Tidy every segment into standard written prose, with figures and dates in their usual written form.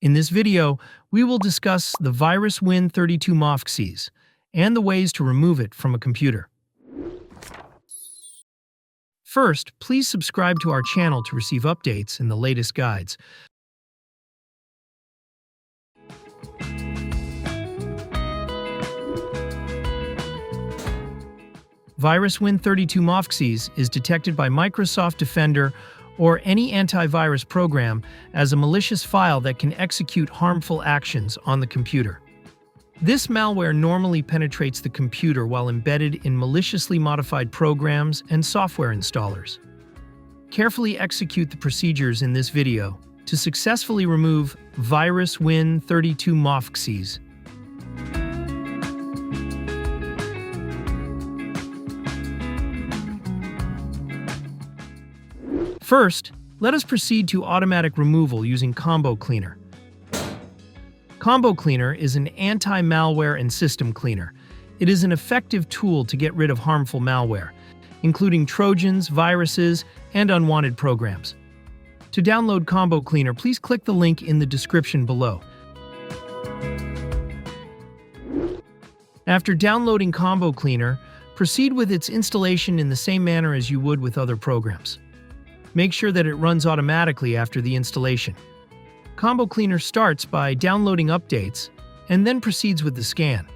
In this video, we will discuss the virus Win32 Mofksys and the ways to remove it from a computer. First, please subscribe to our channel to receive updates and the latest guides. Virus Win32 Mofksys is detected by Microsoft Defender or any antivirus program as a malicious file that can execute harmful actions on the computer. This malware normally penetrates the computer while embedded in maliciously modified programs and software installers. Carefully execute the procedures in this video to successfully remove virus Win32 Mofksys. First, let us proceed to automatic removal using Combo Cleaner. Combo Cleaner is an anti-malware and system cleaner. It is an effective tool to get rid of harmful malware, including Trojans, viruses, and unwanted programs. To download Combo Cleaner, please click the link in the description below. After downloading Combo Cleaner, proceed with its installation in the same manner as you would with other programs. Make sure that it runs automatically after the installation. Combo Cleaner starts by downloading updates and then proceeds with the scan.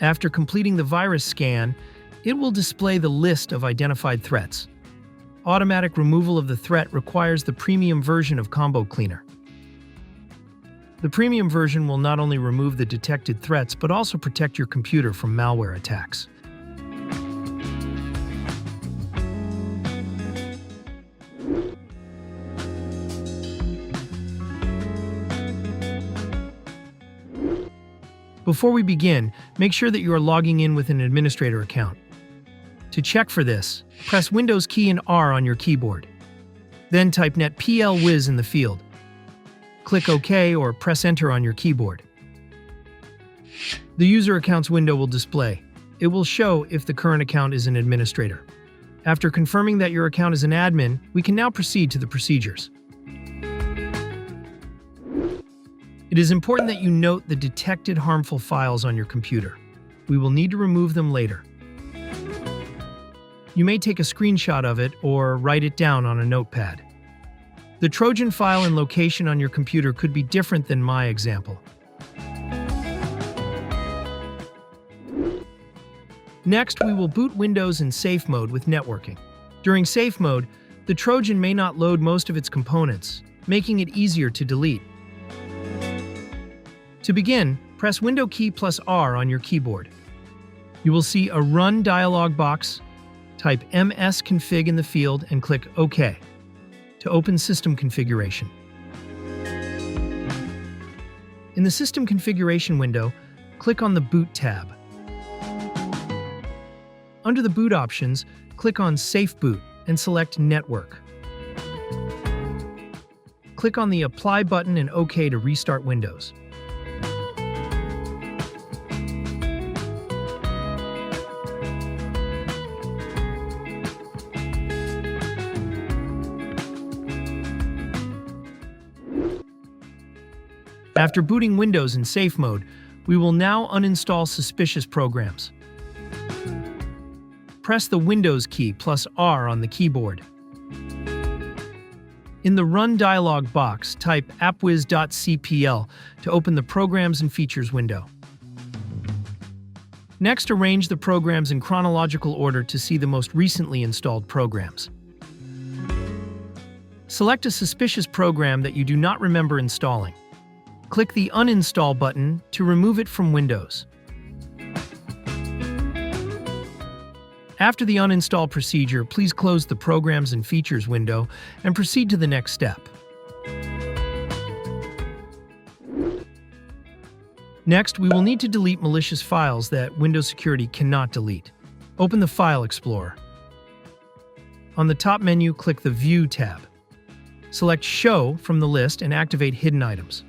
After completing the virus scan, it will display the list of identified threats. Automatic removal of the threat requires the premium version of Combo Cleaner. The premium version will not only remove the detected threats but also protect your computer from malware attacks. Before we begin, make sure that you are logging in with an administrator account. To check for this, press Windows key and R on your keyboard. Then type netplwiz in the field. Click OK or press Enter on your keyboard. The User Accounts window will display. It will show if the current account is an administrator. After confirming that your account is an admin, we can now proceed to the procedures. It is important that you note the detected harmful files on your computer. We will need to remove them later. You may take a screenshot of it or write it down on a notepad. The Trojan file and location on your computer could be different than my example. Next, we will boot Windows in safe mode with networking. During safe mode, the Trojan may not load most of its components, making it easier to delete. To begin, press Window key plus R on your keyboard. You will see a Run dialog box. Type msconfig in the field and click OK to open System Configuration. In the System Configuration window, click on the Boot tab. Under the Boot options, click on Safe Boot and select Network. Click on the Apply button and OK to restart Windows. After booting Windows in safe mode, we will now uninstall suspicious programs. Press the Windows key plus R on the keyboard. In the Run dialog box, type appwiz.cpl to open the Programs and Features window. Next, arrange the programs in chronological order to see the most recently installed programs. Select a suspicious program that you do not remember installing. Click the Uninstall button to remove it from Windows. After the uninstall procedure, please close the Programs and Features window and proceed to the next step. Next, we will need to delete malicious files that Windows Security cannot delete. Open the File Explorer. On the top menu, click the View tab. Select Show from the list and activate Hidden Items.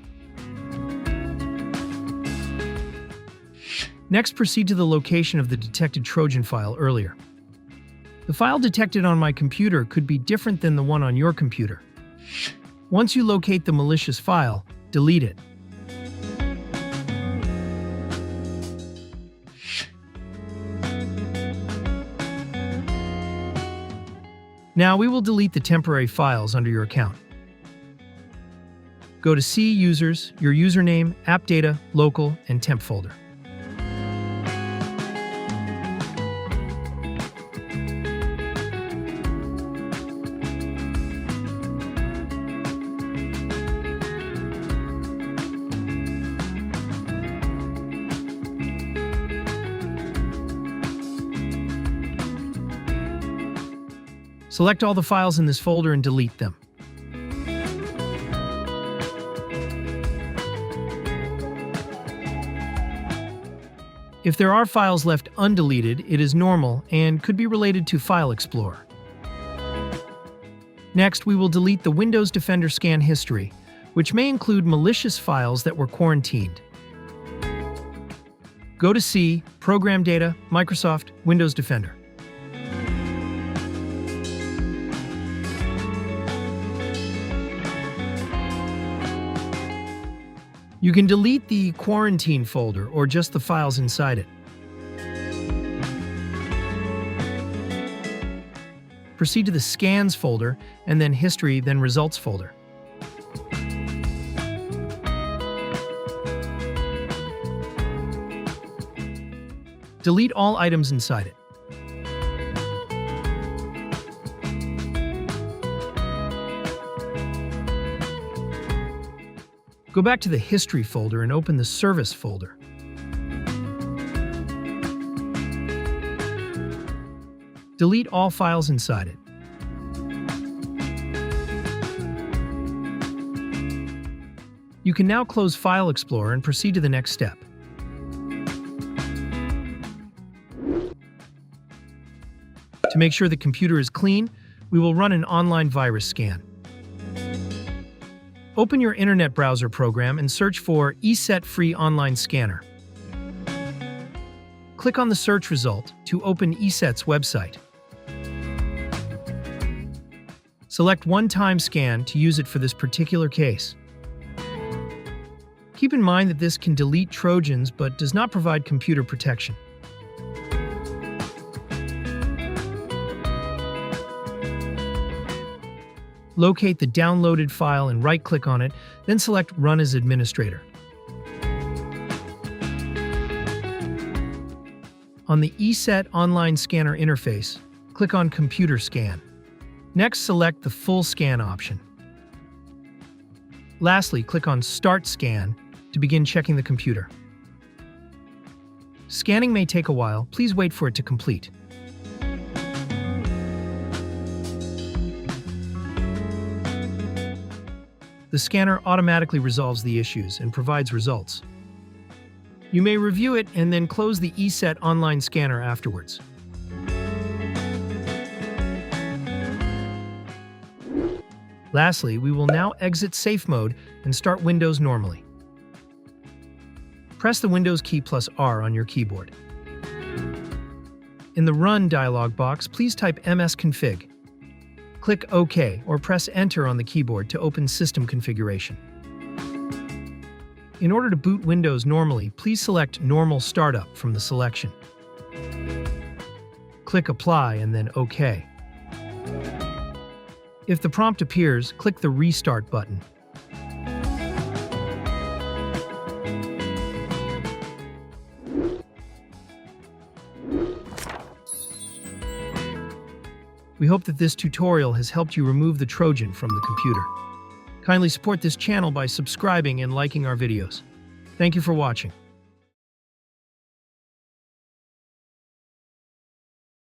Next, proceed to the location of the detected Trojan file earlier. The file detected on my computer could be different than the one on your computer. Once you locate the malicious file, delete it. Now we will delete the temporary files under your account. Go to C Users, your username, App Data, Local, and Temp folder. Select all the files in this folder and delete them. If there are files left undeleted, it is normal and could be related to File Explorer. Next, we will delete the Windows Defender scan history, which may include malicious files that were quarantined. Go to C, Program Data, Microsoft, Windows Defender. You can delete the quarantine folder or just the files inside it. Proceed to the Scans folder, and then History, then Results folder. Delete all items inside it. Go back to the History folder and open the Service folder. Delete all files inside it. You can now close File Explorer and proceed to the next step. To make sure the computer is clean, we will run an online virus scan. Open your internet browser program and search for ESET Free Online Scanner. Click on the search result to open ESET's website. Select One-Time Scan to use it for this particular case. Keep in mind that this can delete Trojans but does not provide computer protection. Locate the downloaded file and right-click on it, then select Run as Administrator. On the ESET Online Scanner interface, click on Computer Scan. Next, select the Full Scan option. Lastly, click on Start Scan to begin checking the computer. Scanning may take a while. Please wait for it to complete. The scanner automatically resolves the issues and provides results. You may review it and then close the ESET Online Scanner afterwards. Lastly, we will now exit Safe Mode and start Windows normally. Press the Windows key plus R on your keyboard. In the Run dialog box, please type msconfig. Click OK or press Enter on the keyboard to open System Configuration. In order to boot Windows normally, please select Normal Startup from the selection. Click Apply and then OK. If the prompt appears, click the Restart button. We hope that this tutorial has helped you remove the Trojan from the computer. Kindly support this channel by subscribing and liking our videos. Thank you for watching.